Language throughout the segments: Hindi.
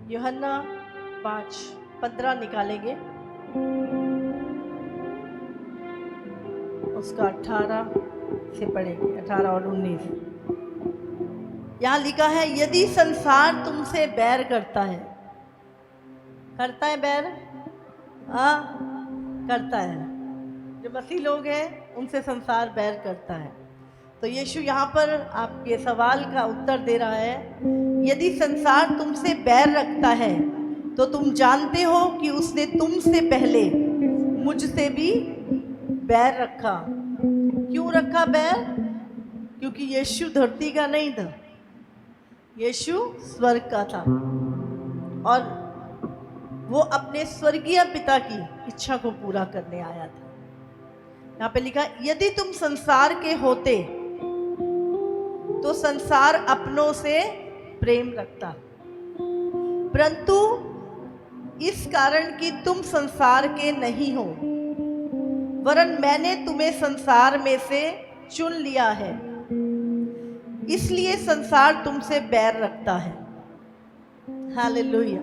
यूहन्ना 5:15 निकालेंगे, उसका 18 से पढ़ेंगे, 18 और 19। यहाँ लिखा है, यदि संसार तुमसे बैर करता है बैर, हाँ करता है, जो मसीह लोग हैं उनसे संसार बैर करता है। तो यीशु यहाँ पर आपके सवाल का उत्तर दे रहा है, यदि संसार तुमसे बैर रखता है तो तुम जानते हो कि उसने तुमसे पहले मुझसे भी बैर रखा। क्यों रखा बैर? क्योंकि यीशु धरती का नहीं था, यीशु स्वर्ग का था और वो अपने स्वर्गीय पिता की इच्छा को पूरा करने आया था। यहाँ पे लिखा, यदि तुम संसार के होते तो संसार अपनों से प्रेम रखता, परंतु इस कारण कि तुम संसार के नहीं हो, वरन मैंने तुम्हें संसार में से चुन लिया है, इसलिए संसार तुमसे बैर रखता है। हालेलुया।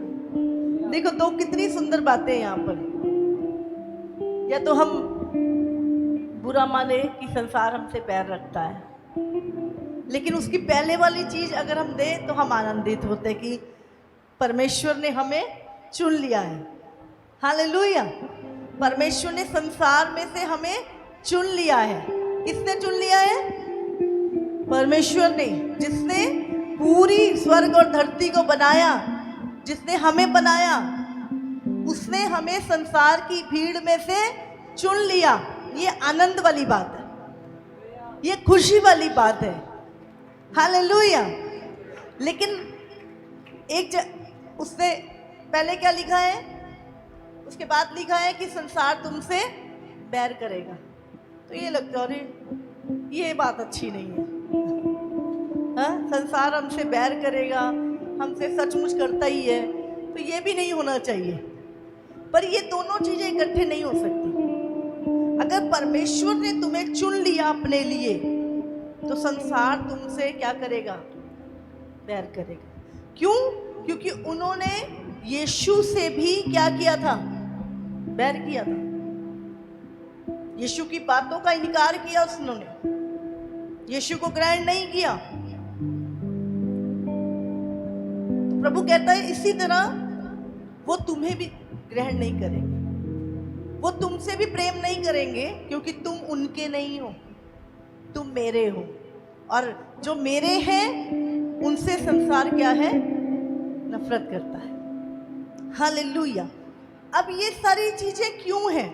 देखो तो कितनी सुंदर बातें यहाँ पर। या तो हम बुरा माने कि संसार हमसे बैर रखता है, लेकिन उसकी पहले वाली चीज अगर हम दें तो हम आनंदित होते कि परमेश्वर ने हमें चुन लिया है। हालेलुया। परमेश्वर ने संसार में से हमें चुन लिया है। किसने चुन लिया है? परमेश्वर ने, जिसने पूरी स्वर्ग और धरती को बनाया, जिसने हमें बनाया, उसने हमें संसार की भीड़ में से चुन लिया। ये आनंद वाली बात है, ये खुशी वाली बात है। हालेलुया। लेकिन उसने पहले क्या लिखा है? उसके बाद लिखा है कि संसार तुमसे बैर करेगा। तो ये लगता है ये बात अच्छी नहीं है। हाँ, संसार हमसे बैर करेगा, हमसे सचमुच करता ही है, तो ये भी नहीं होना चाहिए। पर ये दोनों चीजें इकट्ठे नहीं हो सकती। अगर परमेश्वर ने तुम्हें चुन लिया अपने लिए, तो संसार तुमसे क्या करेगा? बैर करेगा। क्यों? क्योंकि उन्होंने यीशु से भी क्या किया था? बैर किया था। यीशु की बातों का इनकार किया उन्होंने, यीशु को ग्रहण नहीं किया। तो प्रभु कहता है इसी तरह वो तुम्हें भी ग्रहण नहीं करेंगे, वो तुमसे भी प्रेम नहीं करेंगे, क्योंकि तुम उनके नहीं हो, तुम मेरे हो। और जो मेरे हैं उनसे संसार क्या है? नफरत करता है। हालेलुया। अब ये सारी चीजें क्यों हैं?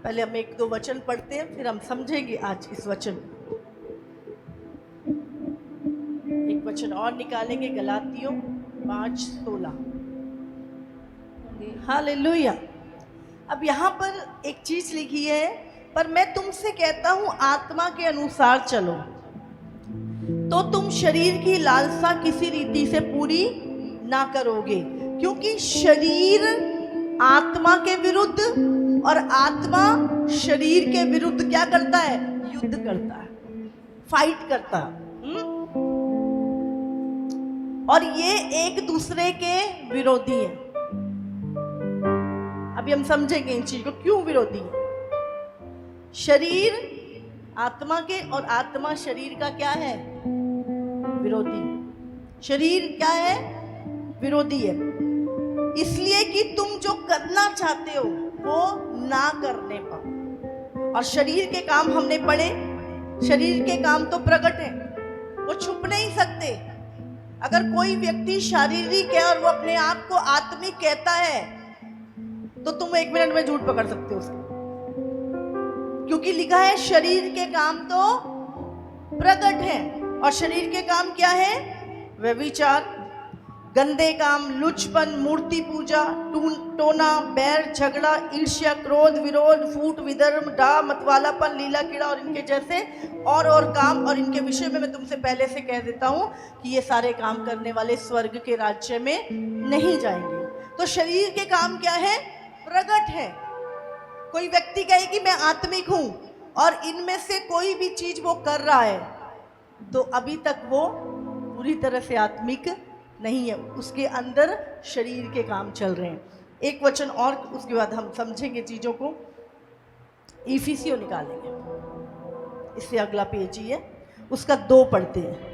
पहले हम 1-2 वचन पढ़ते हैं, फिर हम समझेंगे आज इस वचन को। एक वचन और निकालेंगे, गलातियों 5:16। हालेलुया। अब यहाँ पर एक चीज लिखी है, पर मैं तुमसे कहता हूं आत्मा के अनुसार चलो, तो तुम शरीर की लालसा किसी रीति से पूरी ना करोगे। क्योंकि शरीर आत्मा के विरुद्ध और आत्मा शरीर के विरुद्ध क्या करता है? युद्ध करता है, फाइट करता है। और ये एक दूसरे के विरोधी है। अभी हम समझेंगे इन चीज को, क्यों विरोधी है। शरीर आत्मा के और आत्मा शरीर का क्या है? विरोधी। शरीर क्या है? विरोधी है। इसलिए कि तुम जो करना चाहते हो वो ना करने पाओ। और शरीर के काम हमने पढ़े, शरीर के काम तो प्रकट है, वो छुप नहीं सकते। अगर कोई व्यक्ति शारीरिक है और वो अपने आप को आत्मिक कहता है, तो तुम 1 मिनट में झूठ पकड़ सकते हो उसका। क्योंकि लिखा है शरीर के काम तो प्रकट है। और शरीर के काम क्या है? व्यभिचार, गंदे काम, लुचपन, मूर्ति पूजा, टोना, बैर, झगड़ा, ईर्ष्या, क्रोध, विरोध, फूट, विधर्म, डाह, मतवालापन, लीला कीड़ा और इनके जैसे और काम। और इनके विषय में मैं तुमसे पहले से कह देता हूं कि ये सारे काम करने वाले स्वर्ग के राज्य में नहीं जाएंगे। तो शरीर के काम क्या है? प्रकट है। कोई व्यक्ति कहे कि मैं आत्मिक हूं और इनमें से कोई भी चीज वो कर रहा है, तो अभी तक वो पूरी तरह से आत्मिक नहीं है, उसके अंदर शरीर के काम चल रहे हैं। एक वचन और, उसके बाद हम समझेंगे चीज़ों को। इफिसियों निकालेंगे, इससे अगला पेज ही है, उसका 2 पढ़ते हैं।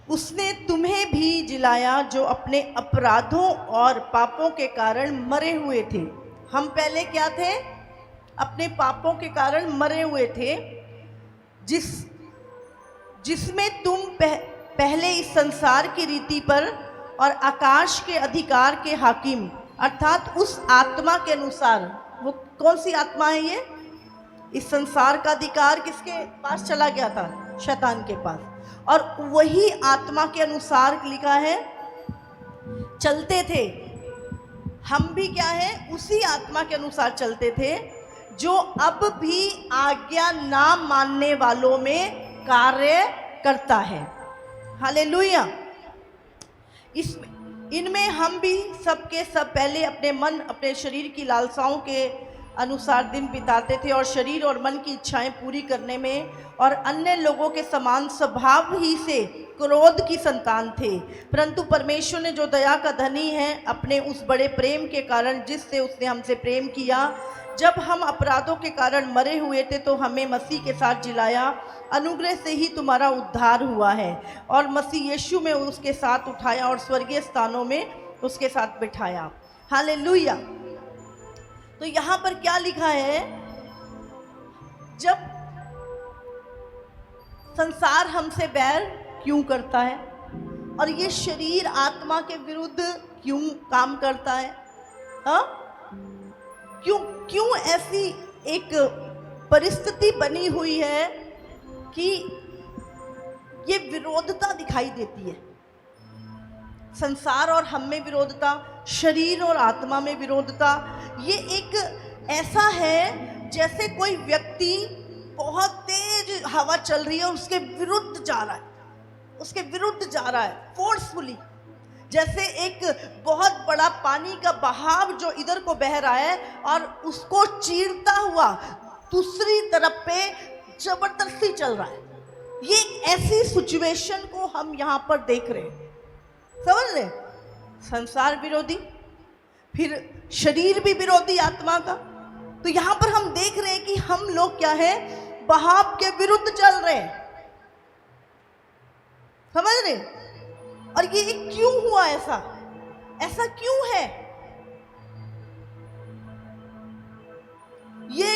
उसने तुम्हें भी जिलाया जो अपने अपराधों और पापों के कारण मरे हुए थे। हम पहले क्या थे? अपने पापों के कारण मरे हुए थे, जिसमें तुम पहले इस संसार की रीति पर और आकाश के अधिकार के हाकिम अर्थात उस आत्मा के अनुसार। वो कौन सी आत्मा है ये? इस संसार का अधिकार किसके पास चला गया था? शैतान के पास। और वही आत्मा के अनुसार लिखा है चलते थे। हम भी क्या है? उसी आत्मा के अनुसार चलते थे, जो अब भी आज्ञा ना मानने वालों में कार्य करता है। हालेलुया। इनमें हम भी सबके सब पहले अपने मन, अपने शरीर की लालसाओं के अनुसार दिन बिताते थे और शरीर और मन की इच्छाएं पूरी करने में और अन्य लोगों के समान स्वभाव ही से क्रोध की संतान थे। परंतु परमेश्वर ने जो दया का धनी है, अपने उस बड़े प्रेम के कारण जिससे उसने हमसे प्रेम किया, जब हम अपराधों के कारण मरे हुए थे तो हमें मसीह के साथ जिलाया। अनुग्रह से ही तुम्हारा उद्धार हुआ है और मसीह यीशु में उसके साथ उठाया और स्वर्गीय स्थानों में उसके साथ बिठाया। हालेलुया। तो यहाँ पर क्या लिखा है? जब संसार हमसे बैर क्यों करता है और ये शरीर आत्मा के विरुद्ध क्यों काम करता है? हाँ, क्यों ऐसी एक परिस्थिति बनी हुई है कि ये विरोधता दिखाई देती है? संसार और हम में विरोधता, शरीर और आत्मा में विरोधता। ये एक ऐसा है जैसे कोई व्यक्ति बहुत तेज हवा चल रही है और उसके विरुद्ध जा रहा है, फोर्सफुली। जैसे एक बहुत बड़ा पानी का बहाव जो इधर को बह रहा है और उसको चीरता हुआ दूसरी तरफ पे जबरदस्ती चल रहा है। ये एक ऐसी सिचुएशन को हम यहाँ पर देख रहे हैं। समझ रहे? संसार विरोधी, फिर शरीर भी विरोधी आत्मा का। तो यहाँ पर हम देख रहे हैं कि हम लोग क्या है? बहाव के विरुद्ध चल रहे हैं। समझ रहे? और ये क्यों हुआ? ऐसा क्यों है? ये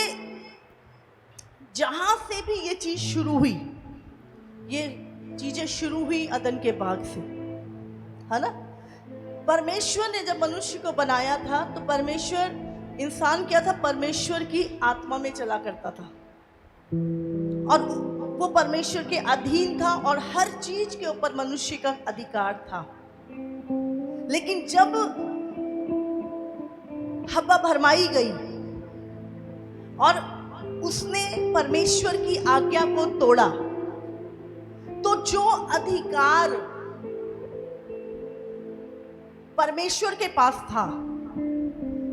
जहां से भी ये चीज शुरू हुई, ये चीजें शुरू हुई अदन के बाग से, है ना? परमेश्वर ने जब मनुष्य को बनाया था तो परमेश्वर, इंसान क्या था? परमेश्वर की आत्मा में चला करता था और वो परमेश्वर के अधीन था और हर चीज के ऊपर मनुष्य का अधिकार था। लेकिन जब हव्वा भरमाई गई और उसने परमेश्वर की आज्ञा को तोड़ा, तो जो अधिकार परमेश्वर के पास था,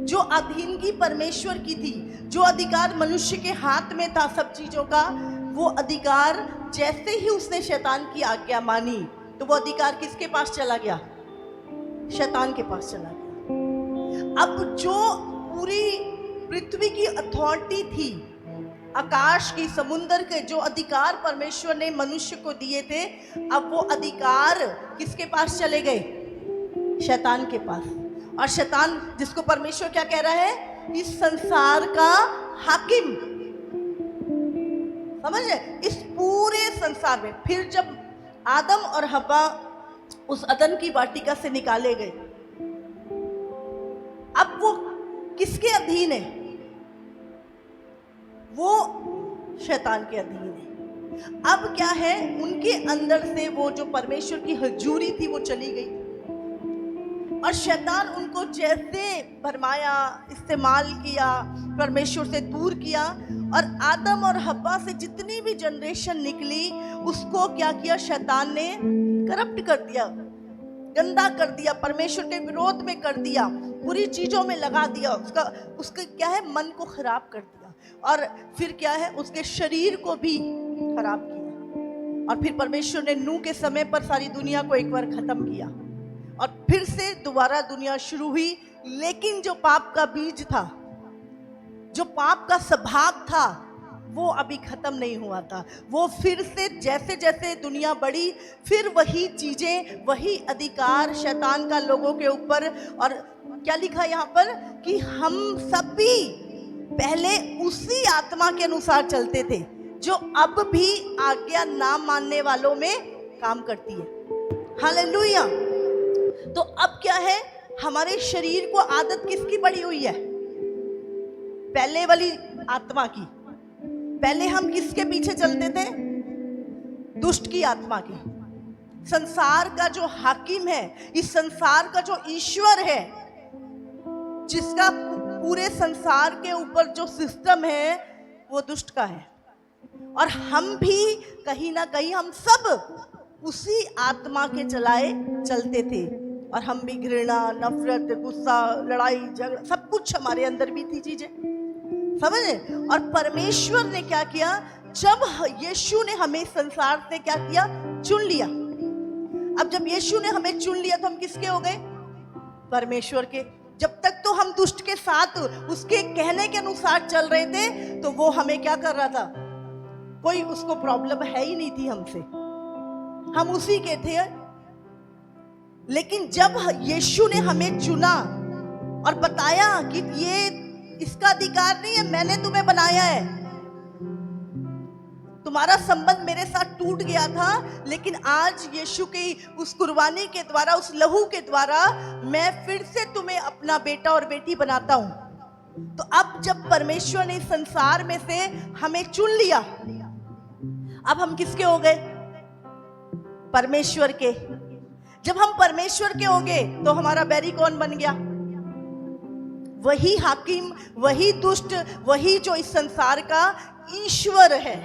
जो अधीनगी परमेश्वर की थी, जो अधिकार मनुष्य के हाथ में था सब चीजों का, वो अधिकार जैसे ही उसने शैतान की आज्ञा मानी तो वो अधिकार किसके पास चला गया? शैतान के पास चला गया। अब जो पूरी पृथ्वी की अथॉरिटी थी, आकाश की, समुद्र के जो अधिकार परमेश्वर ने मनुष्य को दिए थे, अब वो अधिकार किसके पास चले गए? शैतान के पास। और शैतान, जिसको परमेश्वर क्या कह रहा है? इस संसार का हाकिम। समझ रहे? इस पूरे संसार में। फिर जब आदम और हव्वा उस अदन की वाटिका से निकाले गए, अब वो किसके अधीन है? वो शैतान के अधीन है। अब क्या है? उनके अंदर से वो जो परमेश्वर की हजूरी थी वो चली गई और शैतान उनको जैसे भरमाया, इस्तेमाल किया, परमेश्वर से दूर किया। और आदम और हव्वा से जितनी भी जनरेशन निकली, उसको क्या किया? शैतान ने करप्ट कर दिया, गंदा कर दिया, परमेश्वर के विरोध में कर दिया, बुरी चीजों में लगा दिया, उसका क्या है? मन को खराब कर दिया। और फिर क्या है? उसके शरीर को भी खराब किया। और फिर परमेश्वर ने नूह के समय पर सारी दुनिया को एक बार खत्म किया और फिर से दोबारा दुनिया शुरू हुई। लेकिन जो पाप का बीज था, जो पाप का स्वभाव था, वो अभी खत्म नहीं हुआ था। वो फिर से जैसे जैसे दुनिया बढ़ी, फिर वही चीजें, वही अधिकार शैतान का लोगों के ऊपर। और क्या लिखा यहाँ पर कि हम सब भी पहले उसी आत्मा के अनुसार चलते थे जो अब भी आज्ञा ना मानने वालों में काम करती है। हालेलुया। तो अब क्या है, हमारे शरीर को आदत किसकी पड़ी हुई है? पहले वाली आत्मा की। पहले हम किसके पीछे चलते थे? दुष्ट की आत्मा की। संसार का जो हाकिम है, इस संसार का जो ईश्वर है, जिसका पूरे संसार के ऊपर जो सिस्टम है वो दुष्ट का है। और हम भी कहीं ना कहीं, हम सब उसी आत्मा के चलाए चलते थे। और हम भी घृणा, नफरत, गुस्सा, लड़ाई झगड़ा, सब कुछ हमारे अंदर भी थी चीजें, समझे। और परमेश्वर ने क्या किया, जब यीशु ने हमें संसार से क्या किया, चुन लिया। अब जब यीशु ने हमें चुन लिया तो हम किसके हो गए? परमेश्वर के। जब तक तो हम दुष्ट के साथ उसके कहने के अनुसार चल रहे थे, तो वो हमें क्या कर रहा था, कोई उसको प्रॉब्लम है ही नहीं थी हमसे, हम उसी के थे। लेकिन जब यीशु ने हमें चुना और बताया कि ये इसका अधिकार नहीं है, मैंने तुम्हें बनाया है, तुम्हारा संबंध मेरे साथ टूट गया था, लेकिन आज यीशु की उस कुर्बानी के द्वारा, उस लहू के द्वारा मैं फिर से तुम्हें अपना बेटा और बेटी बनाता हूं। तो अब जब परमेश्वर ने संसार में से हमें चुन लिया, अब हम किसके हो गए? परमेश्वर के। जब हम परमेश्वर के हो गए तो हमारा बैरी कौन बन गया? वही हाकिम, वही दुष्ट, वही जो इस संसार का ईश्वर है।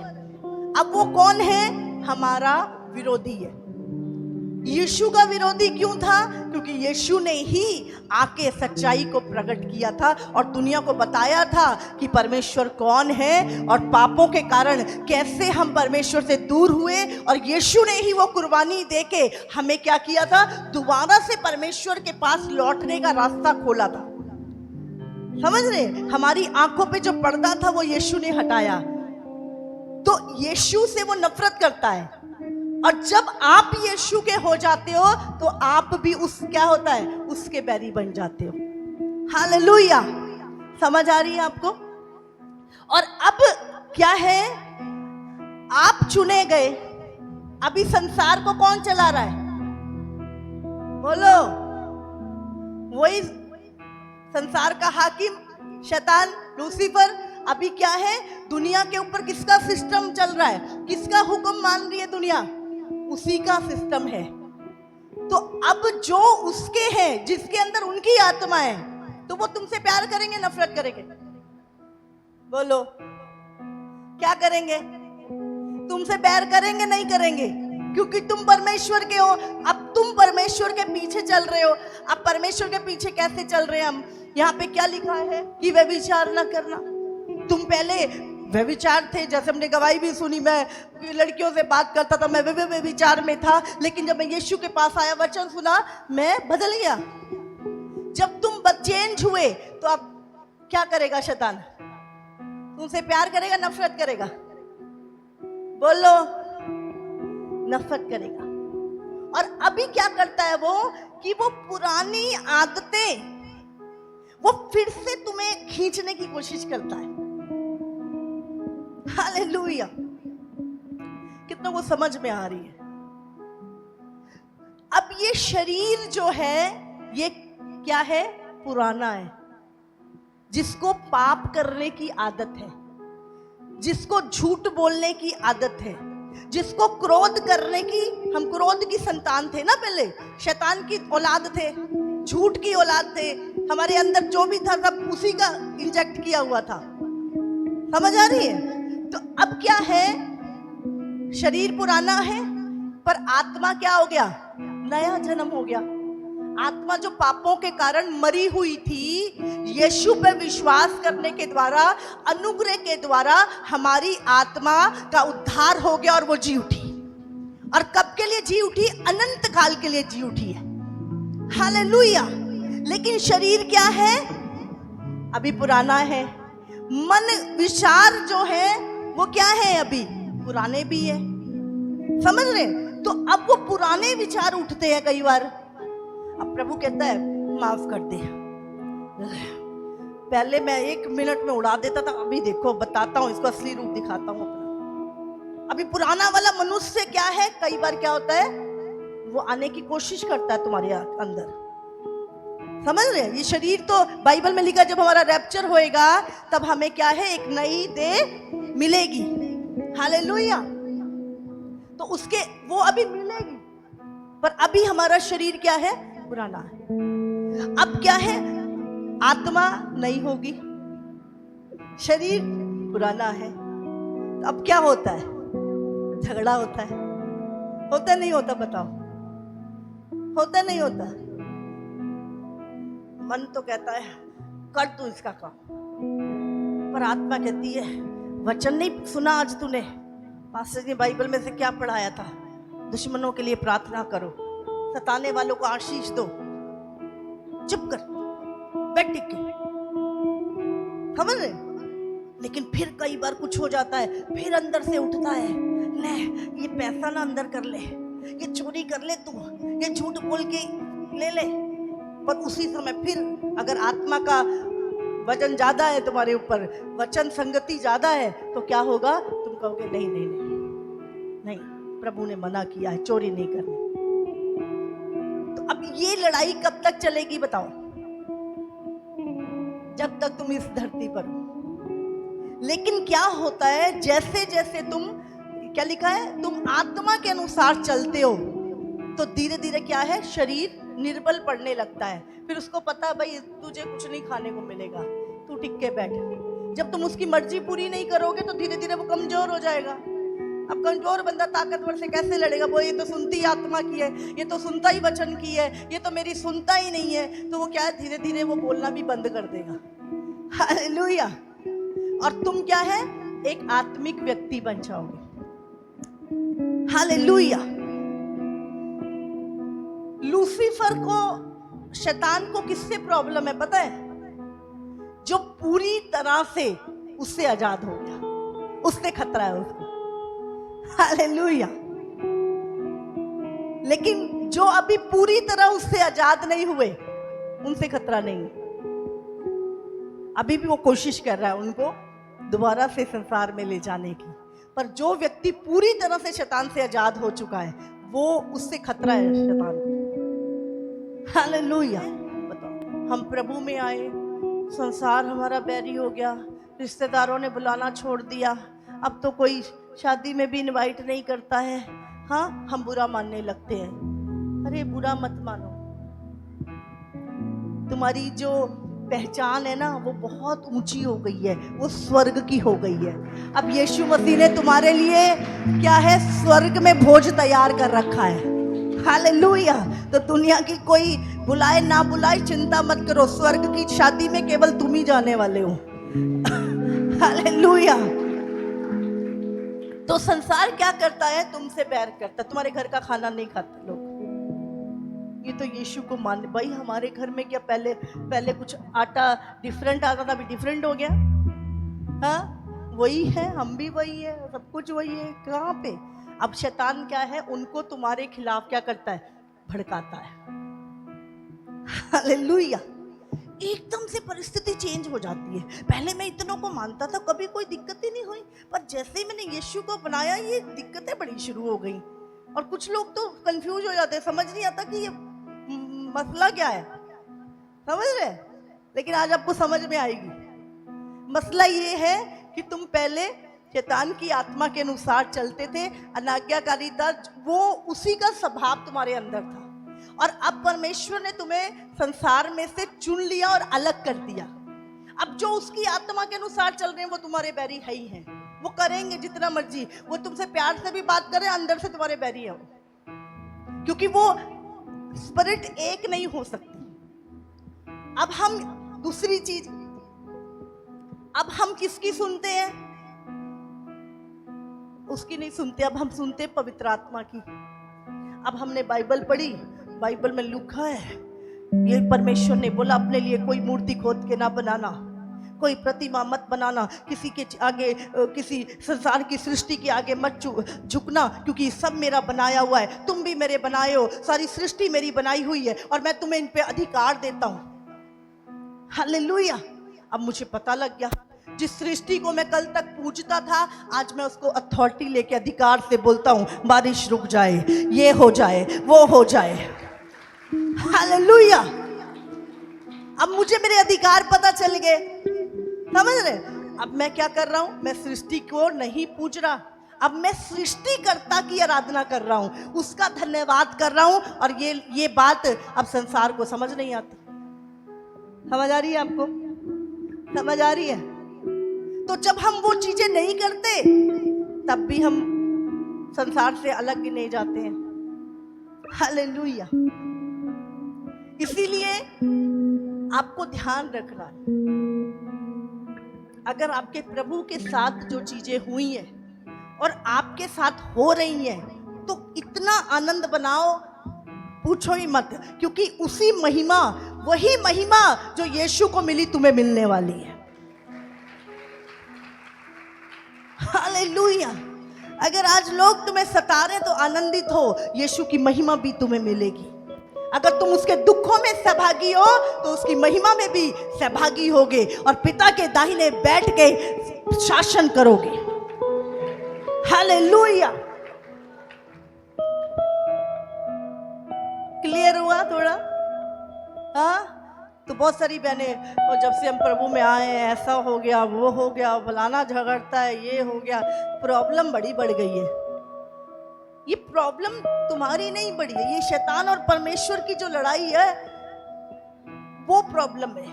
अब वो कौन है? हमारा विरोधी है। यीशु का विरोधी क्यों था? क्योंकि यीशु ने ही आके सच्चाई को प्रकट किया था और दुनिया को बताया था कि परमेश्वर कौन है और पापों के कारण कैसे हम परमेश्वर से दूर हुए। और यीशु ने ही वो कुर्बानी देके हमें क्या किया था, दोबारा से परमेश्वर के पास लौटने का रास्ता खोला था। समझ रहे? हमारी आंखों पे जो पर्दा था वो यीशु ने हटाया। तो यीशु से वो नफरत करता है, और जब आप यीशु के हो जाते हो तो आप भी उस क्या होता है, उसके बैरी बन जाते हो। हालेलुया। समझ आ रही है आपको? और अब क्या है, आप चुने गए। अभी संसार को कौन चला रहा है? बोलो। वही संसार का हाकिम शैतान, लूसीफर। अभी क्या है, दुनिया के ऊपर किसका सिस्टम चल रहा है? किसका हुक्म मान रही है दुनिया? उसी का सिस्टम है। तो अब जो उसके हैं, जिसके अंदर उनकी आत्मा है, तो वो तुमसे प्यार करेंगे, नफरत करेंगे? बोलो, क्या करेंगे? तुमसे बैर करेंगे, नहीं करेंगे? क्योंकि तुम परमेश्वर के हो। अब तुम परमेश्वर के पीछे चल रहे हो। अब परमेश्वर के पीछे कैसे चल रहे हैं हम? यहाँ पे क्या लिखा है कि व्यभिचार न करना। तुम पहले व्यभिचार थे, जैसे हमने गवाही भी सुनी, मैं लड़कियों से बात करता था, मैं व्यभिचार में था। लेकिन जब मैं यीशु के पास आया, वचन सुना, मैं बदल गया। जब तुम चेंज हुए तो अब क्या करेगा शैतान? तुमसे प्यार करेगा, नफरत करेगा? बोलो, नफरत करेगा। और अभी क्या करता है वो, कि वो पुरानी आदतें वो फिर से तुम्हें खींचने की कोशिश करता है। हालेलुया। कितना वो समझ में आ रही है? अब ये शरीर जो है, ये क्या है? पुराना है, जिसको पाप करने की आदत है, जिसको झूठ बोलने की आदत है, जिसको क्रोध करने की, हम क्रोध की संतान थे ना, पहले शैतान की औलाद थे, झूठ की औलाद थे। हमारे अंदर जो भी था सब उसी का इंजेक्ट किया हुआ था। समझ आ रही है? तो अब क्या है, शरीर पुराना है पर आत्मा क्या हो गया? नया जन्म हो गया। आत्मा जो पापों के कारण मरी हुई थी, यीशु पे विश्वास करने के द्वारा, अनुग्रह के द्वारा हमारी आत्मा का उद्धार हो गया और वो जी उठी। और कब के लिए जी उठी? अनंत काल के लिए जी उठी है। हालेलुया। लेकिन शरीर क्या है? अभी पुराना है। मन विचार जो है वो क्या है? अभी पुराने भी है। समझ रहे? तो अब वो पुराने विचार उठते हैं कई बार। अब प्रभु कहता है माफ कर दे, पहले मैं 1 मिनट में उड़ा देता था, अभी देखो बताता हूं, इसको असली रूप दिखाता हूं अपना। अभी पुराना वाला मनुष्य क्या है, कई बार क्या होता है, वो आने की कोशिश करता है तुम्हारे अंदर। समझ रहे? ये शरीर तो बाइबल में लिखा, जब हमारा रैप्चर होएगा तब हमें क्या है, एक नई देह मिलेगी। हालेलुया। तो उसके वो अभी मिलेगी, पर अभी हमारा शरीर क्या है? पुराना है। अब क्या है? आत्मा नई होगी, शरीर पुराना है। तो अब क्या होता है? झगड़ा होता है। होता नहीं होता? बताओ, होता नहीं होता? मन तो कहता है कर तू इसका काम, पर आत्मा कहती है वचन नहीं सुना आज तूने, पास्टर ने बाइबल में से क्या पढ़ाया था? दुश्मनों के लिए प्रार्थना करो, सताने वालों को आशीष दो। चुप कर, बैठ टिक के। समझ रहे? लेकिन फिर कई बार कुछ हो जाता है, फिर अंदर से उठता है, ले ये पैसा ना अंदर कर ले, ये चोरी कर ले, तू ये झूठ बोल के ले ले। पर उसी समय फिर अगर आत्मा का वजन ज्यादा है तुम्हारे ऊपर, वचन संगति ज्यादा है, तो क्या होगा? तुम कहोगे नहीं नहीं नहीं नहीं, प्रभु ने मना किया है, चोरी नहीं करनी। तो अब ये लड़ाई कब तक चलेगी बताओ? जब तक तुम इस धरती पर हो। लेकिन क्या होता है, जैसे जैसे तुम, क्या लिखा है, तुम आत्मा के अनुसार चलते हो, तो धीरे धीरे क्या है, शरीर निर्बल पड़ने लगता है। फिर उसको पता है भाई तुझे कुछ नहीं खाने को मिलेगा, तू टिक के बैठ। जब तुम उसकी मर्जी पूरी नहीं करोगे तो धीरे धीरे वो कमजोर हो जाएगा। अब कमजोर बंदा ताकतवर से कैसे लड़ेगा? वो ये तो सुनती आत्मा की है, ये तो सुनता ही वचन की है, ये तो मेरी सुनता ही नहीं है। तो वो क्या है, धीरे धीरे वो बोलना भी बंद कर देगा। हालेलुया। और तुम क्या है, एक आत्मिक व्यक्ति बन जाओगे। हालेलुया। लूसीफर को, शैतान को किससे प्रॉब्लम है पता है? जो पूरी तरह से उससे आजाद हो गया, उससे खतरा है उसको। हालेलुया। लेकिन जो अभी पूरी तरह उससे आजाद नहीं हुए, उनसे खतरा नहीं है। अभी भी वो कोशिश कर रहा है उनको दोबारा से संसार में ले जाने की। पर जो व्यक्ति पूरी तरह से शैतान से आजाद हो चुका है, वो उससे खतरा है शैतान को। हालेलुया। बताओ, हम प्रभु में आए, संसार हमारा बैरी हो गया, रिश्तेदारों ने बुलाना छोड़ दिया, अब तो कोई शादी में भी इनवाइट नहीं करता है। हाँ, हम बुरा मानने लगते हैं। अरे बुरा मत मानो, तुम्हारी जो पहचान है ना, वो बहुत ऊंची हो गई है, वो स्वर्ग की हो गई है। अब यीशु मसीह ने तुम्हारे लिए क्या है, स्वर्ग में भोज तैयार कर रखा है। हालेलुया। तो दुनिया की कोई बुलाए ना बुलाए चिंता मत करो, स्वर्ग की शादी में केवल तुम ही जाने वाले हो। हालेलुया। तो संसार क्या करता है, तुमसे बैर करता है, तुम्हारे घर का खाना नहीं खाते लोग। ये तो यीशु को मान, भाई हमारे घर में क्या पहले कुछ आटा डिफरेंट आता था, अभी डिफरेंट हो गया। हाँ, वही है, हम भी वही है, सब कुछ वही है। कहाँ पे? अब शैतान क्या है, उनको तुम्हारे खिलाफ क्या करता है, भड़काता है। हालेलुया। एकदम से परिस्थिति चेंज हो जाती है। पहले मैं इतनों को मानता था, कभी कोई दिक्कत ही नहीं हुई, पर जैसे ही मैंने यीशु को बनाया, ये दिक्कतें बड़ी शुरू हो गई। और कुछ लोग तो कंफ्यूज हो जाते हैं, समझ नहीं आता कि ये मसला क्या है। समझ रहे? लेकिन आज आपको समझ में आएगी। मसला ये है कि तुम पहले शैतान की आत्मा के अनुसार चलते थे, अनाज्ञाकारिता, वो उसी का स्वभाव तुम्हारे अंदर था। और अब परमेश्वर ने तुम्हें संसार में से चुन लिया और अलग कर दिया। अब जो उसकी आत्मा के अनुसार चल रहे हैं, वो तुम्हारे बैरी है ही हैं। वो करेंगे जितना मर्जी, वो तुमसे प्यार से भी बात करें, अंदर से तुम्हारे बैरी है वो, क्योंकि वो स्पिरिट एक नहीं हो सकती। अब हम दूसरी चीज, अब हम किसकी सुनते हैं? उसकी नहीं सुनते, अब हम सुनते पवित्र आत्मा की। अब हमने बाइबल पढ़ी, बाइबल में लिखा है, ये परमेश्वर ने बोला अपने लिए कोई मूर्ति खोद के ना बनाना, कोई प्रतिमा मत बनाना, किसी के आगे, किसी संसार की सृष्टि के आगे मत झुकना, क्योंकि सब मेरा बनाया हुआ है, तुम भी मेरे बनाए हो, सारी सृष्टि मेरी बनाई हुई है और मैं तुम्हें इन पे अधिकार देता हूं। हालेलुया। अब मुझे पता लग गया, जिस सृष्टि को मैं कल तक पूजता था, आज मैं उसको अथॉरिटी लेके अधिकार से बोलता हूं, बारिश रुक जाए, ये हो जाए, वो हो जाए। हालेलुया। अब मुझे मेरे अधिकार पता चल गए, समझ रहे? अब मैं क्या कर रहा हूं? मैं सृष्टि को नहीं पूज रहा, अब मैं सृष्टिकर्ता की आराधना कर रहा हूं, उसका धन्यवाद कर रहा हूं। और ये बात अब संसार को समझ नहीं आती। समझ आ रही है आपको? समझ आ रही है? तो जब हम वो चीजें नहीं करते, तब भी हम संसार से अलग ही नहीं जाते हैं। हालेलुया। इसीलिए आपको ध्यान रखना है, अगर आपके प्रभु के साथ जो चीजें हुई हैं और आपके साथ हो रही हैं, तो इतना आनंद बनाओ, पूछो ही मत, क्योंकि उसी महिमा, वही महिमा जो यीशु को मिली, तुम्हें मिलने वाली है। हालेलुया। अगर आज लोग तुम्हें सता रहे तो आनंदित हो, यीशु की महिमा भी तुम्हें मिलेगी। अगर तुम उसके दुखों में सहभागी हो तो उसकी महिमा में भी सहभागी होगे और पिता के दाहिने बैठ के शासन करोगे। हालेलुया। क्लियर हुआ थोड़ा? हाँ। तो बहुत सारी बहनें, और जब से हम प्रभु में आए हैं ऐसा हो गया, वो हो गया, फलाना झगड़ता है, ये हो गया, प्रॉब्लम बड़ी बढ़ गई है। ये प्रॉब्लम तुम्हारी नहीं बढ़ी है, ये शैतान और परमेश्वर की जो लड़ाई है वो प्रॉब्लम है।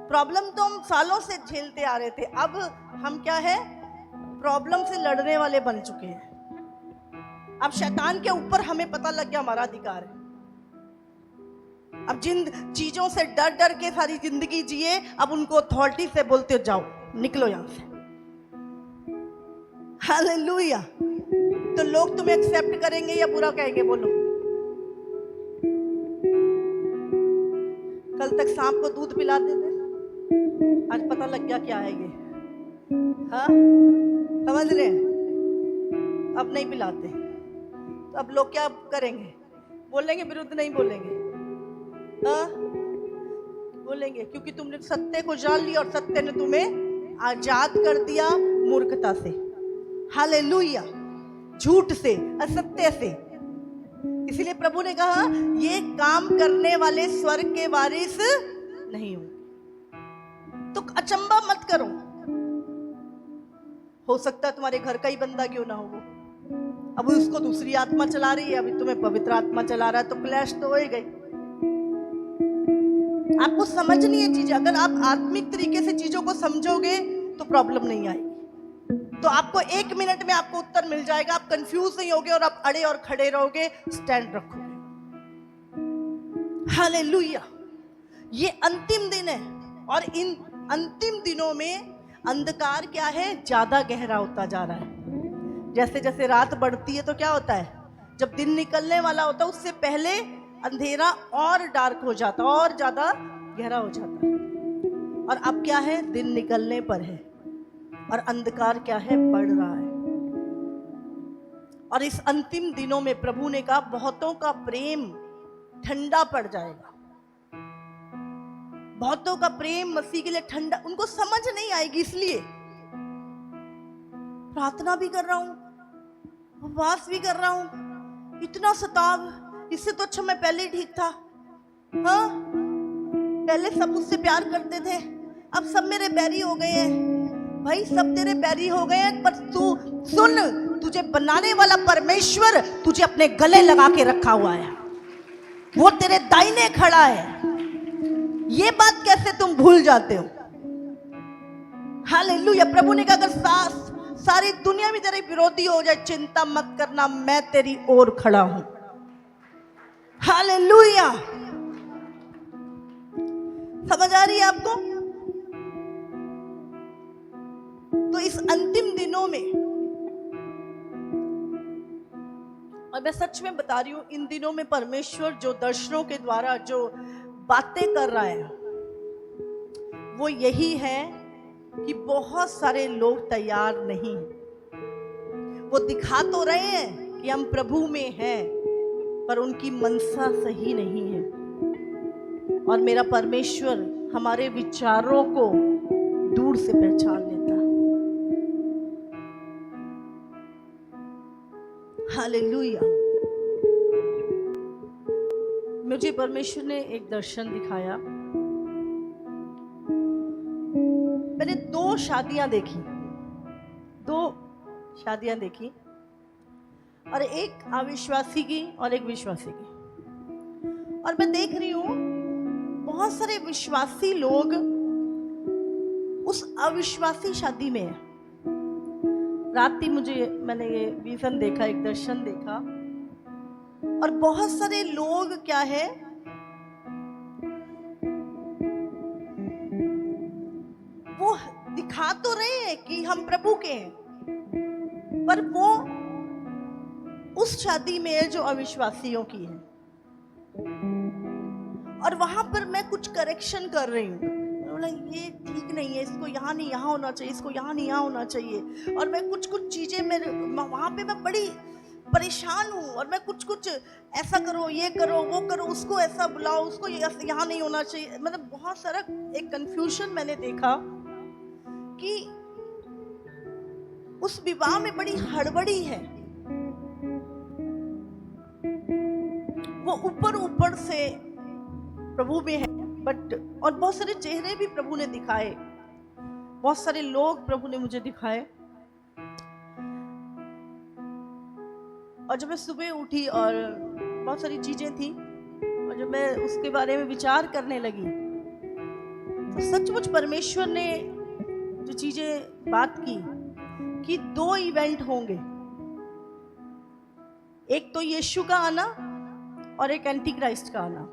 प्रॉब्लम तो हम सालों से झेलते आ रहे थे, अब हम क्या है, प्रॉब्लम से लड़ने वाले बन चुके हैं। अब शैतान के ऊपर हमें पता लग गया हमारा अधिकार है। अब जिन चीजों से डर डर के सारी जिंदगी जिए, अब उनको अथॉरिटी से बोलते हो, जाओ निकलो यहां से। हालेलुया। तो लोग तुम्हें एक्सेप्ट करेंगे या बुरा कहेंगे? बोलो। कल तक सांप को दूध पिलाते थे, आज पता लग गया क्या है ये। हाँ, समझ रहे हैं? अब नहीं पिलाते, तो अब लोग क्या करेंगे? बोलेंगे, विरुद्ध नहीं बोलेंगे। हाँ, बोलेंगे, क्योंकि तुमने सत्य को जान लिया और सत्य ने तुम्हें आजाद कर दिया मूर्खता से। हालेलुया। झूठ से, असत्य से। इसलिए प्रभु ने कहा, ये काम करने वाले स्वर्ग के वारिस नहीं होंगे। तो अचंबा मत करो, हो सकता है तुम्हारे घर का ही बंदा क्यों ना हो, अब उसको दूसरी आत्मा चला रही है, अभी तुम्हें पवित्र आत्मा चला रहा है, तो क्लैश तो हो ही गई। आपको समझनी है चीजें। अगर आप आत्मिक तरीके से चीजों को समझोगे तो प्रॉब्लम नहीं आएगी। तो आपको 1 मिनट में आपको उत्तर मिल जाएगा, आप कंफ्यूज नहीं होगे और आप अड़े और खड़े रहोगे, स्टैंड रखोगे। हालेलुया। ये अंतिम दिन है और इन अंतिम दिनों में अंधकार क्या है, ज्यादा गहरा होता जा रहा है। जैसे जैसे रात बढ़ती है तो क्या होता है, जब दिन निकलने वाला होता है उससे पहले अंधेरा और डार्क हो जाता, और ज्यादा गहरा हो जाता है। और अब क्या है, दिन निकलने पर है और अंधकार क्या है, बढ़ रहा है। और इस अंतिम दिनों में प्रभु ने कहा, बहुतों का प्रेम ठंडा पड़ जाएगा। बहुतों का प्रेम मसीह के लिए ठंडा, उनको समझ नहीं आएगी। इसलिए प्रार्थना भी कर रहा हूं, उपवास भी कर रहा हूं, इतना सताव, इससे तो अच्छा मैं पहले ही ठीक था। हाँ, पहले सब मुझसे प्यार करते थे, अब सब मेरे बैरी हो गए हैं। भाई, सब तेरे बैरी हो गए हैं, पर तू सुन, तुझे बनाने वाला परमेश्वर तुझे अपने गले लगा के रखा हुआ है, वो तेरे दाहिने खड़ा है। ये बात कैसे तुम भूल जाते हो? हालेलुया। प्रभु ने कहा, अगर सारी दुनिया में तेरे विरोधी हो जाए, चिंता मत करना, मैं तेरी ओर खड़ा हूं। हालेलुया। समझ आ रही है आपको? तो इस अंतिम दिनों में और मैं सच में बता रही हूँ, इन दिनों में परमेश्वर जो दर्शनों के द्वारा जो बातें कर रहा है वो यही है कि बहुत सारे लोग तैयार नहीं हैं। वो दिखा तो रहे हैं कि हम प्रभु में हैं, पर उनकी मनसा सही नहीं है। और मेरा परमेश्वर हमारे विचारों को दूर से पहचान लेता। हालेलुया। मुझे परमेश्वर ने एक दर्शन दिखाया। मैंने 2 शादियां देखी, 2 शादियां देखी, और एक अविश्वासी की और एक विश्वासी की। और मैं देख रही हूं बहुत सारे विश्वासी लोग उस अविश्वासी शादी में है। रात ही मैंने ये विजन देखा, एक दर्शन देखा, और बहुत सारे लोग क्या है, वो दिखा तो रहे हैं कि हम प्रभु के हैं, पर वो उस शादी में है जो अविश्वासियों की है। और वहां पर मैं कुछ करेक्शन कर रही हूँ, ये ठीक नहीं है, इसको यहाँ नहीं यहाँ होना चाहिए, इसको यहाँ नहीं यहाँ होना चाहिए। और मैं कुछ चीजें वहां पे मैं बड़ी परेशान हूँ, और मैं कुछ ऐसा करो, ये करो, वो करो, उसको ऐसा बुलाओ, उसको यहाँ नहीं होना चाहिए। मतलब बहुत सारा एक कंफ्यूजन मैंने देखा कि उस विवाह में बड़ी हड़बड़ी है। वो ऊपर से प्रभु में है, बट और बहुत सारे चेहरे भी प्रभु ने दिखाए, बहुत सारे लोग प्रभु ने मुझे दिखाए। और जब मैं सुबह उठी और बहुत सारी चीजें थी, और जब मैं उसके बारे में विचार करने लगी, तो सचमुच परमेश्वर ने जो चीजें बात की कि 2 इवेंट होंगे, एक तो यीशु का आना और एक एंटी क्राइस्ट का आना।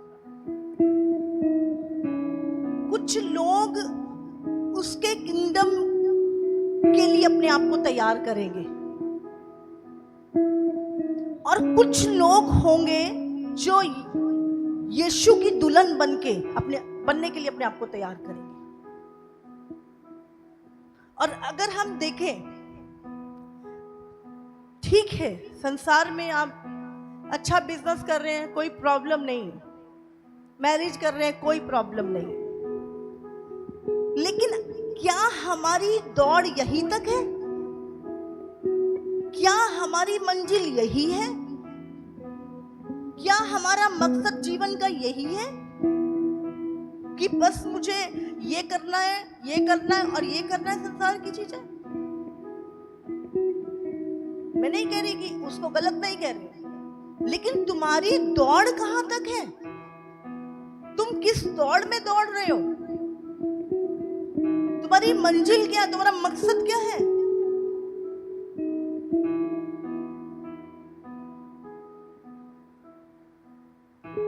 कुछ लोग उसके किंगडम के लिए अपने आप को तैयार करेंगे, और कुछ लोग होंगे जो यीशु की दुल्हन बनने के लिए अपने आप को तैयार करेंगे। और अगर हम देखें, ठीक है, संसार में आप अच्छा बिजनेस कर रहे हैं, कोई प्रॉब्लम नहीं, मैरिज कर रहे हैं, कोई प्रॉब्लम नहीं, लेकिन क्या हमारी दौड़ यहीं तक है? क्या हमारी मंजिल यही है? क्या हमारा मकसद जीवन का यही है कि बस मुझे ये करना है, ये करना है और ये करना है, संसार की चीजें? मैं नहीं कह रही कि उसको गलत नहीं कह रही, लेकिन तुम्हारी दौड़ कहां तक है? तुम किस दौड़ में दौड़ रहे हो? तुम्हारी मंजिल क्या है? तुम्हारा मकसद क्या है?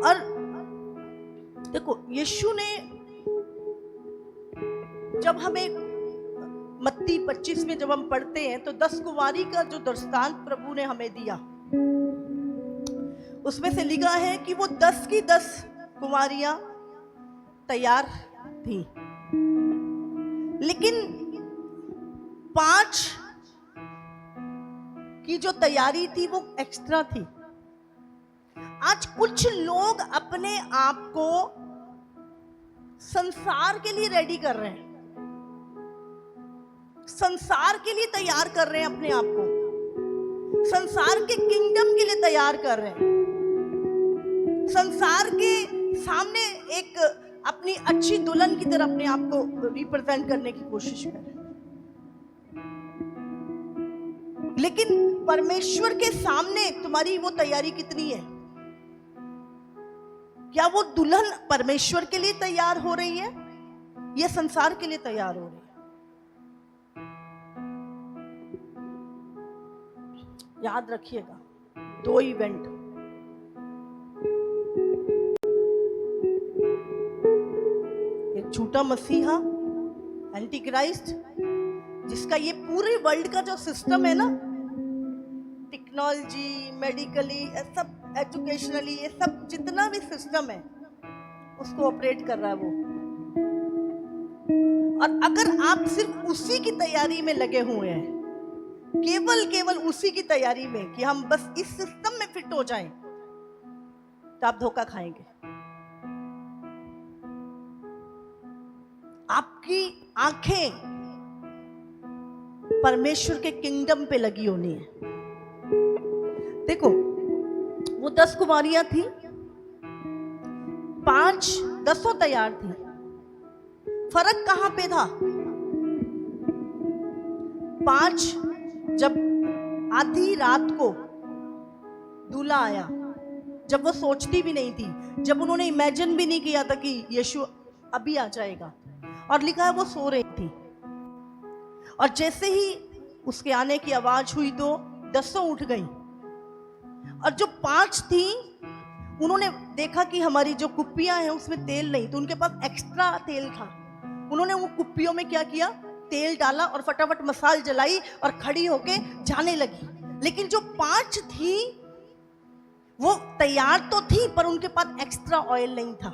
और देखो, यीशु ने जब हमें मत्ती 25 में जब हम पढ़ते हैं, तो 10 कुंवारी का जो दृष्टांत प्रभु ने हमें दिया, उसमें से लिखा है कि वो 10 की 10 कुंवारियां तैयार थी, लेकिन 5 की जो तैयारी थी वो एक्स्ट्रा थी। आज कुछ लोग अपने आप को संसार के लिए रेडी कर रहे हैं, संसार के लिए तैयार कर रहे हैं, अपने आप को संसार के किंगडम के लिए तैयार कर रहे हैं, संसार के सामने एक अपनी अच्छी दुल्हन की तरह अपने आप को रिप्रेजेंट करने की कोशिश कर रहे हैं। लेकिन परमेश्वर के सामने तुम्हारी वो तैयारी कितनी है? क्या वो दुल्हन परमेश्वर के लिए तैयार हो रही है या संसार के लिए तैयार हो रही है? याद रखिएगा, 2 इवेंट, एक झूठा मसीहा, एंटी क्राइस्ट, जिसका ये पूरे वर्ल्ड का जो सिस्टम है ना, टिकने टेक्नोलॉजी, मेडिकली, सब एजुकेशनली, ये सब जितना भी सिस्टम है उसको ऑपरेट कर रहा है वो। और अगर आप सिर्फ उसी की तैयारी में लगे हुए हैं, केवल उसी की तैयारी में कि हम बस इस सिस्टम में फिट हो जाएं, तो आप धोखा खाएंगे। आपकी आंखें परमेश्वर के किंगडम पे लगी होनी है। देखो, वो 10 कुमारियां थी, 5 10 तैयार थी। फर्क कहां पे था? 5 जब आधी रात को दूल्हा आया, जब वो सोचती भी नहीं थी, जब उन्होंने इमेजिन भी नहीं किया था कि यीशु अभी आ जाएगा, और लिखा है वो सो रही थी। और जैसे ही उसके आने की आवाज हुई तो 10 उठ गई। और जो 5 थी उन्होंने देखा कि हमारी जो कुप्पियां हैं उसमें तेल नहीं, तो उनके पास एक्स्ट्रा तेल था। उन्होंने वो कुप्पियों में क्या किया, तेल डाला और फटाफट मसाल जलाई और खड़ी होके जाने लगी। लेकिन जो 5 थी वो तैयार तो थी पर उनके पास एक्स्ट्रा ऑयल नहीं था,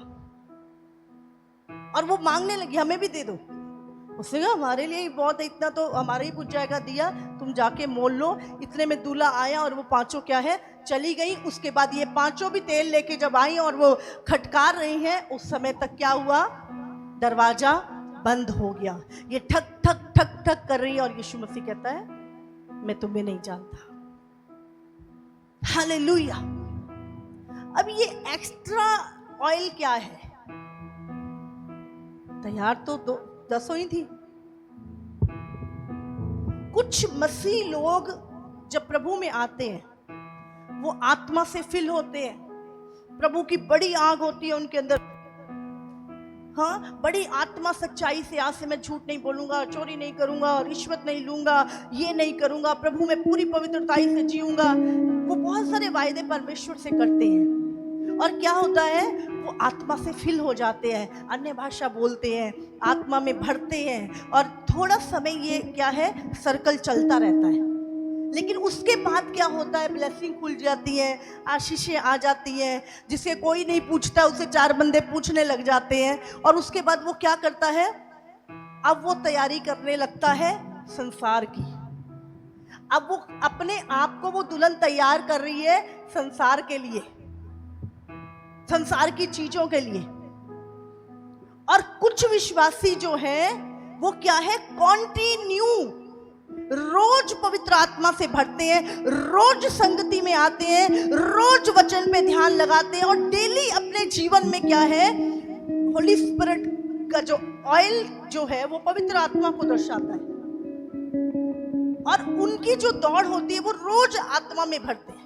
और वो मांगने लगी हमें भी दे दो। उसने कहा हमारे लिए ही बहुत है, इतना तो हमारे ही पूछ जाएगा, दिया, तुम जाके मोल लो। इतने में दूल्हा आया और वो 5 क्या है चली गई। उसके बाद ये 5 भी तेल लेके जब आई और वो खटकार रही हैं, उस समय तक क्या हुआ, दरवाजा बंद हो गया। ये ठक ठक ठक ठक कर रही है और यीशु मसीह कहता है मैं तुम्हें नहीं जानता। हालेलुया। अब ये एक्स्ट्रा ऑयल क्या है? तैयार तो 10 ही थी। कुछ मसीह लोग जब प्रभु में आते हैं वो आत्मा से फिल होते हैं, प्रभु की बड़ी आग होती है उनके अंदर। हाँ, बड़ी आत्मा सच्चाई से, आज से मैं झूठ नहीं बोलूंगा, चोरी नहीं करूंगा, रिश्वत नहीं लूंगा, ये नहीं करूंगा, प्रभु में पूरी पवित्रताई से जीऊंगा। वो बहुत सारे वायदे परमेश्वर से करते हैं, और क्या होता है, वो आत्मा से फिल हो जाते हैं, अन्य भाषा बोलते हैं, आत्मा में भरते हैं, और थोड़ा समय ये क्या है, सर्कल चलता रहता है। लेकिन उसके बाद क्या होता है, ब्लेसिंग खुल जाती है, आशीषें आ जाती हैं, जिसे कोई नहीं पूछता उसे 4 बंदे पूछने लग जाते हैं। और उसके बाद वो क्या करता है, अब वो तैयारी करने लगता है संसार की। अब वो अपने आप को वो दुल्हन तैयार कर रही है संसार के लिए, संसार की चीजों के लिए। और कुछ विश्वासी जो हैं वो क्या है, कॉन्टिन्यू रोज पवित्र आत्मा से भरते हैं, रोज संगति में आते हैं, रोज वचन पे ध्यान लगाते हैं, और डेली अपने जीवन में क्या है, होली स्पिरिट का जो ऑयल जो है वो पवित्र आत्मा को दर्शाता है। और उनकी जो दौड़ होती है वो रोज आत्मा में भरते हैं,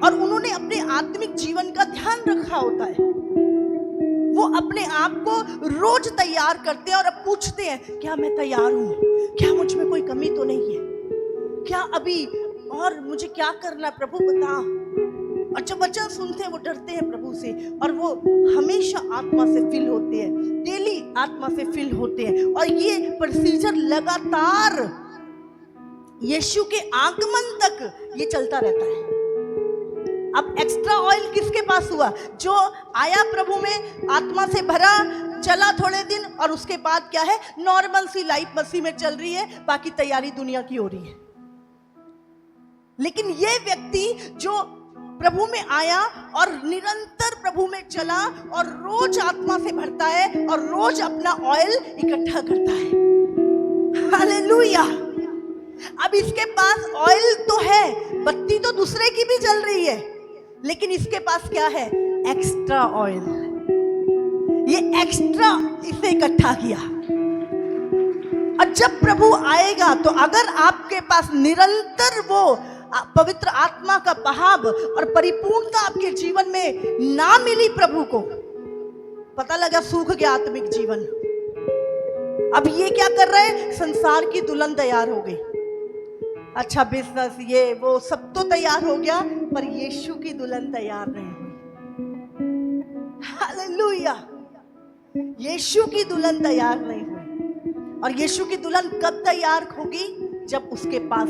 और उन्होंने अपने आत्मिक जीवन का ध्यान रखा होता है। वो अपने आप को रोज तैयार करते हैं और अब पूछते हैं क्या मैं तैयार हूं, क्या मुझ में कोई कमी तो नहीं है, क्या अभी और मुझे क्या करना, प्रभु बता। और जब वचन सुनते हैं वो डरते हैं प्रभु से, और वो हमेशा आत्मा से फिल होते हैं, डेली आत्मा से फिल होते हैं। और ये प्रोसीजर लगातार यीशु के आगमन तक ये चलता रहता है। अब एक्स्ट्रा ऑयल किसके पास हुआ, जो आया प्रभु में, आत्मा से भरा, चला थोड़े दिन, और उसके बाद क्या है, नॉर्मल सी लाइफ मसीह में चल रही है, बाकी तैयारी दुनिया की हो रही है। लेकिन ये व्यक्ति जो प्रभु में आया और निरंतर प्रभु में चला और रोज आत्मा से भरता है और रोज अपना ऑयल इकट्ठा करता है। हालेलुया। अब इसके पास ऑयल तो है, बत्ती तो दूसरे की भी जल रही है, लेकिन इसके पास क्या है, एक्स्ट्रा ऑयल। ये एक्स्ट्रा इसे इकट्ठा किया। और जब प्रभु आएगा तो अगर आपके पास निरंतर वो पवित्र आत्मा का बहाव और परिपूर्णता आपके जीवन में ना मिली, प्रभु को पता लगा सूख गया आत्मिक जीवन, अब ये क्या कर रहे हैं, संसार की दुल्हन तैयार हो गई, अच्छा बिजनेस ये वो सब तो तैयार हो गया, पर यीशु की दुल्हन तैयार नहीं हुई। हालेलुया। यीशु की दुल्हन तैयार नहीं हुई। और यीशु की दुल्हन कब तैयार होगी, जब उसके पास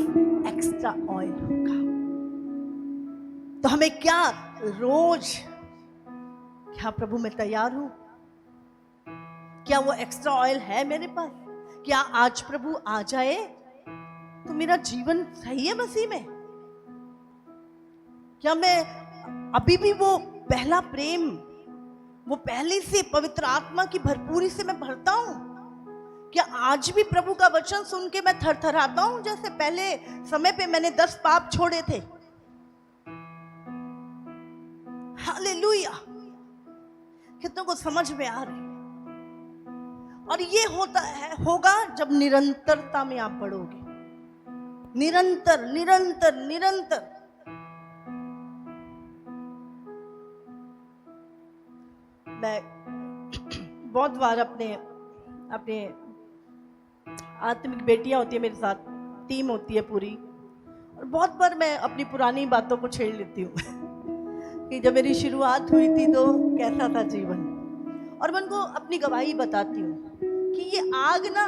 एक्स्ट्रा ऑयल हो। तो हमें क्या रोज, क्या प्रभु मैं तैयार हूं? क्या वो एक्स्ट्रा ऑयल है मेरे पास? क्या आज प्रभु आ जाए तो मेरा जीवन सही है मसीह में? क्या मैं अभी भी वो पहला प्रेम, वो पहले से पवित्र आत्मा की भरपूरी से मैं भरता हूं? क्या आज भी प्रभु का वचन सुन के मैं थरथराता हूं जैसे पहले समय पे मैंने 10 पाप छोड़े थे? हालेलुया! कितनों को समझ में आ रही है? और ये होगा जब निरंतरता में आप बढ़ोगे, निरंतर निरंतर निरंतर। मैं बहुत बार अपने आत्मिक बेटियां होती है मेरे साथ, टीम होती है पूरी, और बहुत बार मैं अपनी पुरानी बातों को छेड़ लेती हूँ कि जब मेरी शुरुआत हुई थी तो कैसा था जीवन, और मैं उनको अपनी गवाही बताती हूँ कि ये आग ना,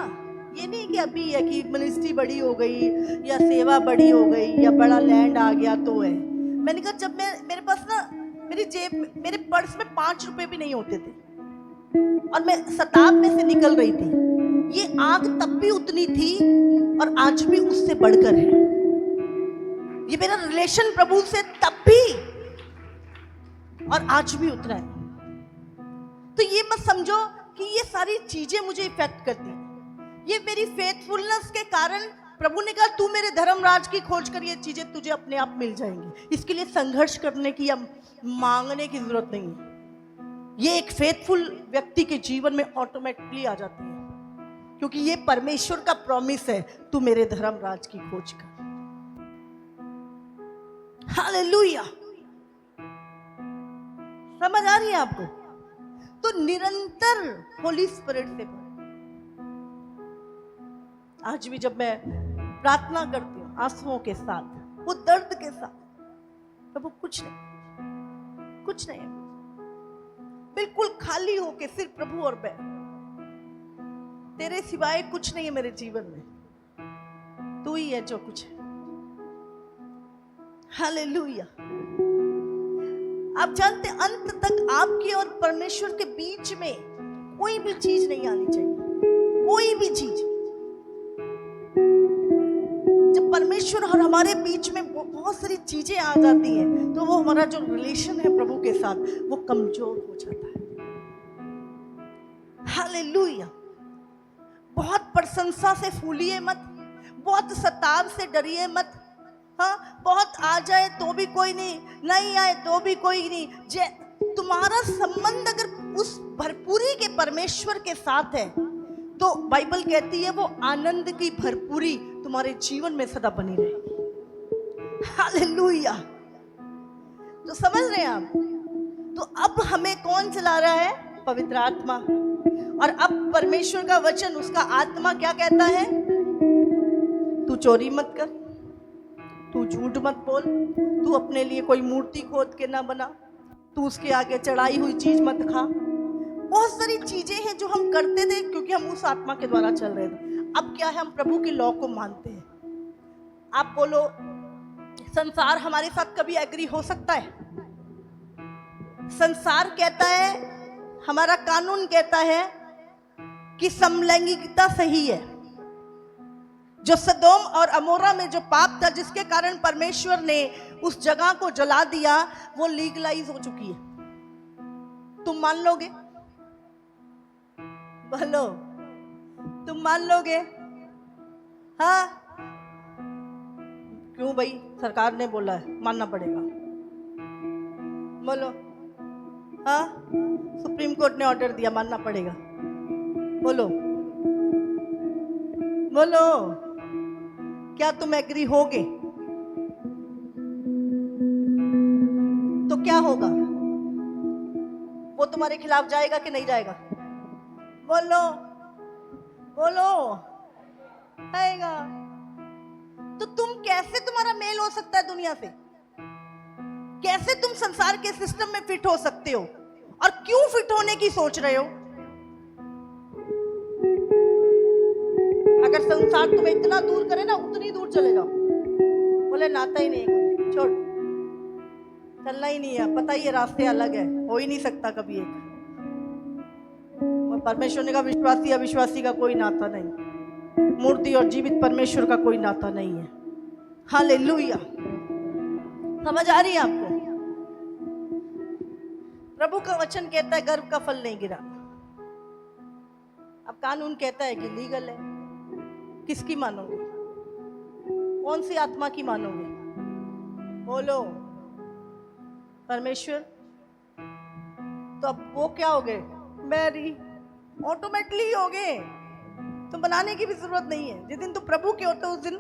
ये नहीं कि अभी है कि मिनिस्ट्री बड़ी हो गई या सेवा बड़ी हो गई या बड़ा लैंड आ गया तो है। मैंने कहा जब मेरे पास ना, मेरी जेब में, मेरे पर्स में 5 रुपए भी नहीं होते थे और मैं शताब में से निकल रही थी, ये आग तब भी उतनी थी और आज भी उससे बढ़कर है। ये मेरा रिलेशन प्रभु से तब भी और आज भी उतना है। तो ये मत समझो कि ये सारी चीजें मुझे इफेक्ट करती हैं। ये मेरी फेथफुलनेस के कारण प्रभु ने कहा तू मेरे धर्मराज की खोज कर, ये चीजें तुझे अपने आप मिल जाएंगी। इसके लिए संघर्ष करने की या मांगने की जरूरत नहीं है। ये एक फेथफुल व्यक्ति के जीवन में ऑटोमेटिकली आ जाती है, क्योंकि ये परमेश्वर का प्रॉमिस है, तू मेरे धर्मराज की खोज कर। हालेलुया! समझ आ रही है आपको? तो निरंतर होली स्पिरिट से आज भी जब मैं प्रार्थना करती हूँ आंसुओं के साथ, वो दर्द के साथ, प्रभु कुछ नहीं है, बिल्कुल खाली होके सिर्फ प्रभु और मैं, तेरे सिवाय कुछ नहीं है मेरे जीवन में, तू ही है जो कुछ है। हालेलुया! आप जानते अंत तक आपके और परमेश्वर के बीच में कोई भी चीज नहीं आनी चाहिए, कोई भी चीज। जब परमेश्वर और हमारे बीच में बहुत सारी चीजें आ जाती हैं तो वो हमारा जो रिलेशन है प्रभु के साथ वो कमजोर हो जाता है। हालेलुया! बहुत प्रशंसा से फूलिए मत, बहुत सताव से डरिए मत। हाँ, बहुत आ जाए तो भी कोई नहीं, नहीं आए तो भी कोई नहीं। तुम्हारा संबंध अगर उस भरपूरी के परमेश्वर के साथ है तो बाइबल कहती है वो आनंद की भरपूरी तुम्हारे जीवन में सदा बनी रहेगी। हालेलुया! तो समझ रहे हैं आप? तो अब हमें कौन चला रहा है? पवित्र आत्मा। और अब परमेश्वर का वचन, उसका आत्मा क्या कहता है? तू चोरी मत कर, तू झूठ मत बोल, तू अपने लिए कोई मूर्ति खोद के ना बना, तू उसके आगे चढ़ाई हुई चीज मत खा। बहुत सारी चीजें हैं जो हम करते थे क्योंकि हम उस आत्मा के द्वारा चल रहे थे। अब क्या है, हम प्रभु की लॉ को मानते हैं। आप बोलो संसार हमारे साथ कभी एग्री हो सकता है? संसार कहता है, हमारा कानून कहता है कि समलैंगिकता सही है। जो सदोम और अमोरा में जो पाप था जिसके कारण परमेश्वर ने उस जगह को जला दिया, वो लीगलाइज हो चुकी है। तुम मान लोगे? बोलो, तुम मान लोगे? हाँ, क्यों भाई? सरकार ने बोला है, मानना पड़ेगा। बोलो। हाँ, सुप्रीम कोर्ट ने ऑर्डर दिया, मानना पड़ेगा। बोलो बोलो, क्या तुम एग्री होगे? तो क्या होगा? वो तुम्हारे खिलाफ जाएगा कि नहीं जाएगा? बोलो बोलो, आएगा। तो तुम कैसे, तुम्हारा मेल हो सकता है दुनिया से? कैसे तुम संसार के सिस्टम में फिट हो सकते हो? और क्यों फिट होने की सोच रहे हो? अगर संसार तुम्हें इतना दूर करे ना, उतनी दूर चले जाओ। बोले नाता ही नहीं, छोड़। चलना ही नहीं है, पता ही है रास्ते अलग है, हो ही नहीं सकता कभी एक। और परमेश्वर ने कहा विश्वासी अविश्वासी का कोई नाता नहीं, मूर्ति और जीवित परमेश्वर का कोई नाता नहीं है। हालेलुया। समझ आ रही है आपको? प्रभु का वचन कहता है गर्व का फल नहीं गिरा। अब कानून कहता है कि लीगल है। किसकी मानोगे? कौन सी आत्मा की मानोगे? बोलो। परमेश्वर। तो अब वो क्या हो गए? मैरी ऑटोमेटिकली हो गए, तो बनाने की भी जरूरत नहीं है। जिस दिन तुम प्रभु के होते हो उस दिन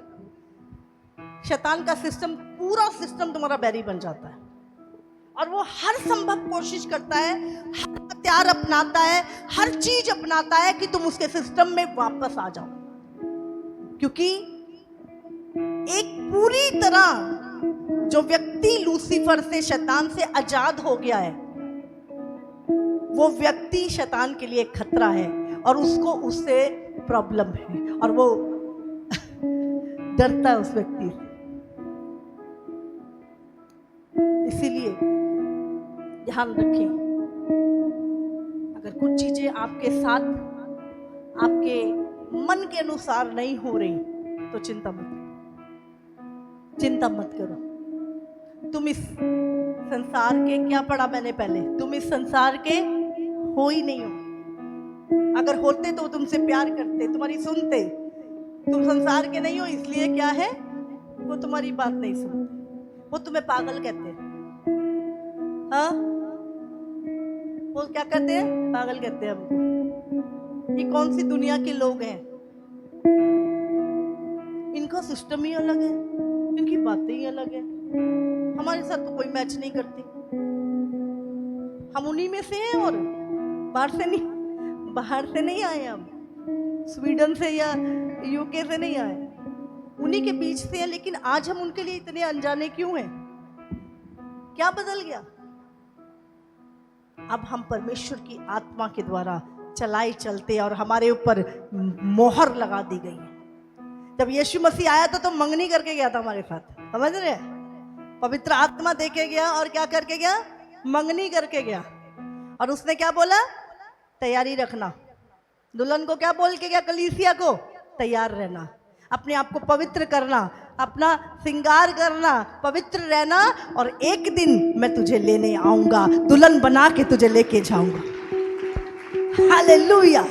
शैतान का सिस्टम, पूरा सिस्टम तुम्हारा बैरी बन जाता है, और वो हर संभव कोशिश करता है, हर हथियार अपनाता है, हर चीज अपनाता है कि तुम उसके सिस्टम में वापस आ जाओ। क्योंकि एक पूरी तरह जो व्यक्ति लूसीफर से, शैतान से आजाद हो गया है, वो व्यक्ति शैतान के लिए खतरा है, और उसको उससे प्रॉब्लम है, और वो डरता है उस व्यक्ति से। इसीलिए ध्यान रखें, अगर कुछ चीजें आपके साथ आपके मन के अनुसार नहीं हो रही तो चिंता मत करो। तुम इस संसार के, क्या पढ़ा मैंने पहले, तुम इस संसार के हो ही नहीं हो। अगर होते तो तुमसे प्यार करते, तुम्हारी सुनते। तुम संसार के नहीं हो, इसलिए क्या है, वो तुम्हारी बात नहीं सुनते, वो तुम्हें पागल कहते हैं। हाँ, वो क्या कहते हैं? पागल कहते हैं हमको। ये कौन सी दुनिया के लोग हैं? इनका सिस्टम ही अलग है, इनकी बातें ही अलग है, हमारे साथ तो कोई मैच नहीं करती। हम उन्हीं में से हैं, और बाहर से नहीं आए हम, स्वीडन से या यूके से नहीं आए, उन्हीं के बीच से हैं। लेकिन आज हम उनके लिए इतने अनजाने क्यों हैं? क्या बदल गया? अब हम परमेश्वर की आत्मा के द्वारा चलाए चलते, और हमारे ऊपर मोहर लगा दी गई है। जब यीशु मसीह आया तो मंगनी करके गया था हमारे साथ, समझ रहे हैं? पवित्र आत्मा देके गया, और क्या करके गया? मंगनी करके गया। और उसने क्या बोला? तैयारी रखना। दुल्हन को क्या बोल के गया? कलीसिया को तैयार रहना, अपने आप को पवित्र करना, अपना श्रृंगार करना, पवित्र रहना, और एक दिन मैं तुझे लेने आऊंगा, दुल्हन बना के तुझे लेके जाऊंगा। हालेलुया।